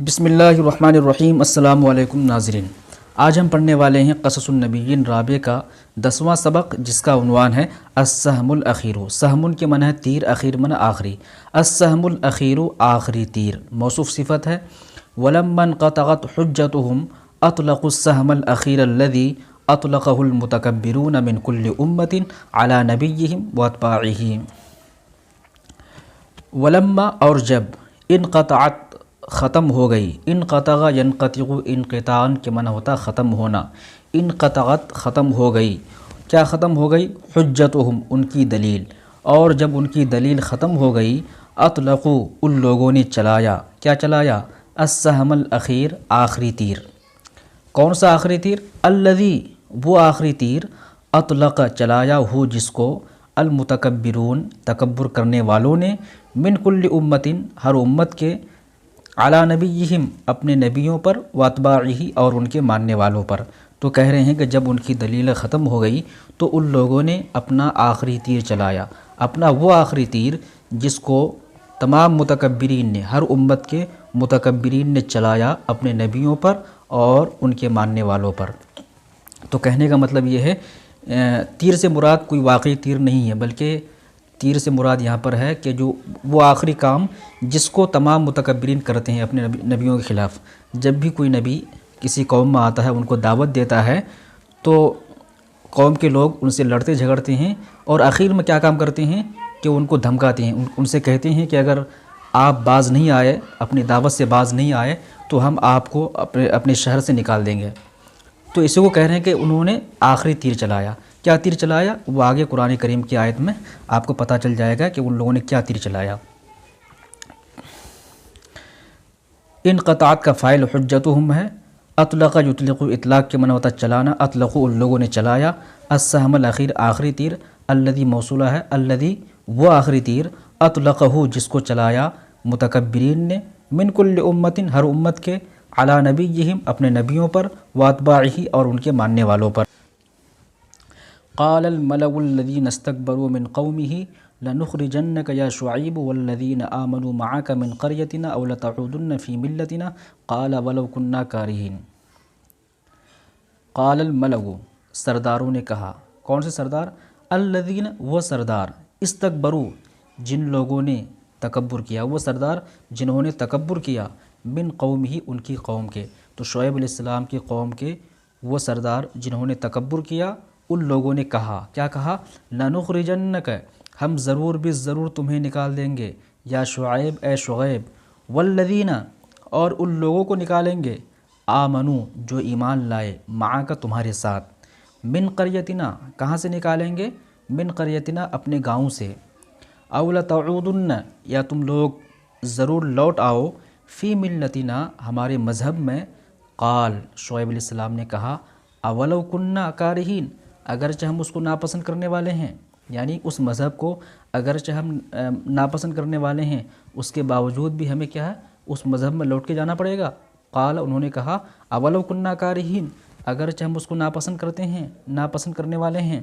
بسم اللہ الرحمن الرحیم۔ السلام علیکم ناظرین، آج ہم پڑھنے والے ہیں قصص النبیین رابع کا 10واں سبق، جس کا عنوان ہے السہم الاخیر۔ سہم کے معنی ہے تیر، اخیر معنی آخری۔ السہم الاخیر آخری تیر، موصوف صفت ہے۔ ولما انقطعت حجتهم اطلقوا السہم الاخیر الذي اطلقه المتکبرون من كل امة على نبیهم واتباعه۔ ولما اور جب، انقطعت ختم ہو گئی، انقطع ینقطع انقطاعاً کے معنی ہوتا ختم ہونا، انقطعت ختم ہو گئی، کیا ختم ہو گئی؟ حجتهم ان کی دلیل، اور جب ان کی دلیل ختم ہو گئی، اطلقوا ان لوگوں نے چلایا، کیا چلایا؟ السہم الاخیر آخری تیر۔ کون سا آخری تیر؟ الذی وہ آخری تیر، اطلق چلایا ہو جس کو، المتکبرون تکبر کرنے والوں نے، من کل امتن ہر امت کے، علی نبیہم اپنے نبیوں پر، واتباعہ اور ان کے ماننے والوں پر۔ تو کہہ رہے ہیں کہ جب ان کی دلیل ختم ہو گئی تو ان لوگوں نے اپنا آخری تیر چلایا، اپنا وہ آخری تیر جس کو تمام متکبرین نے، ہر امت کے متکبرین نے چلایا اپنے نبیوں پر اور ان کے ماننے والوں پر۔ تو کہنے کا مطلب یہ ہے تیر سے مراد کوئی واقعی تیر نہیں ہے، بلکہ تیر سے مراد یہاں پر ہے کہ جو وہ آخری کام جس کو تمام متکبرین کرتے ہیں اپنے نبیوں کے خلاف۔ جب بھی کوئی نبی کسی قوم میں آتا ہے، ان کو دعوت دیتا ہے، تو قوم کے لوگ ان سے لڑتے جھگڑتے ہیں، اور آخر میں کیا کام کرتے ہیں کہ ان کو دھمکاتے ہیں، ان سے کہتے ہیں کہ اگر آپ باز نہیں آئے، اپنی دعوت سے باز نہیں آئے تو ہم آپ کو اپنے شہر سے نکال دیں گے۔ تو اسی کو کہہ رہے ہیں کہ انہوں نے آخری تیر چلایا۔ کیا تیر چلایا؟ وہ آگے قرآن کریم کی آیت میں آپ کو پتہ چل جائے گا کہ ان لوگوں نے کیا تیر چلایا۔ انقطعت کا فاعل حجتهم ہے، اطلق یطلق اطلاق کے معنی ہوتا چلانا، اطلقوا ان لوگوں نے چلایا، السہم الاخیر آخری تیر، الذی موصولہ ہے، الذی وہ آخری تیر، اطلقہ جس کو چلایا متکبرین نے، من کل امت ہر امت کے، علی نبیہم اپنے نبیوں پر، واتباعہ اور ان کے ماننے والوں پر۔ قال الملأ الذین استکبروا من قومہ لنخرجنک یا شعیب والذین آمنوا معک من قریتنا او لتعودن فی ملتنا قال ولو کنا کارہین۔ قال الملأ سرداروں نے کہا، کون سے سردار؟ الذین وہ سردار، استکبروا جن لوگوں نے تکبر کیا، وہ سردار جنہوں نے تکبر کیا، من قومہ ان کی قوم کے۔ تو شعیب علیہ السلام کی قوم کے وہ سردار جنہوں نے تکبر کیا، ان لوگوں نے کہا، کیا کہا؟ لنخرجنک ہم ضرور بھی ضرور تمہیں نکال دیں گے، یا شعیب اے شعیب، والذین اور ان لوگوں کو نکالیں گے، آمنو جو ایمان لائے، معاک تمہارے ساتھ، من قریتنا کہاں سے نکالیں گے؟ من قریتنا اپنے گاؤں سے، او لتعودن یا تم لوگ ضرور لوٹ آؤ، فی ملتنا ہمارے مذہب میں۔ قال شعیب علیہ السلام نے کہا، اولو کننا کارہین اگرچہ ہم اس کو ناپسند کرنے والے ہیں، یعنی اس مذہب کو اگرچہ ہم ناپسند کرنے والے ہیں، اس کے باوجود بھی ہمیں کیا ہے؟ اس مذہب میں لوٹ کے جانا پڑے گا۔ قال انہوں نے کہا، اولو کننا کارہین اگرچہ ہم اس کو ناپسند کرتے ہیں، ناپسند کرنے والے ہیں۔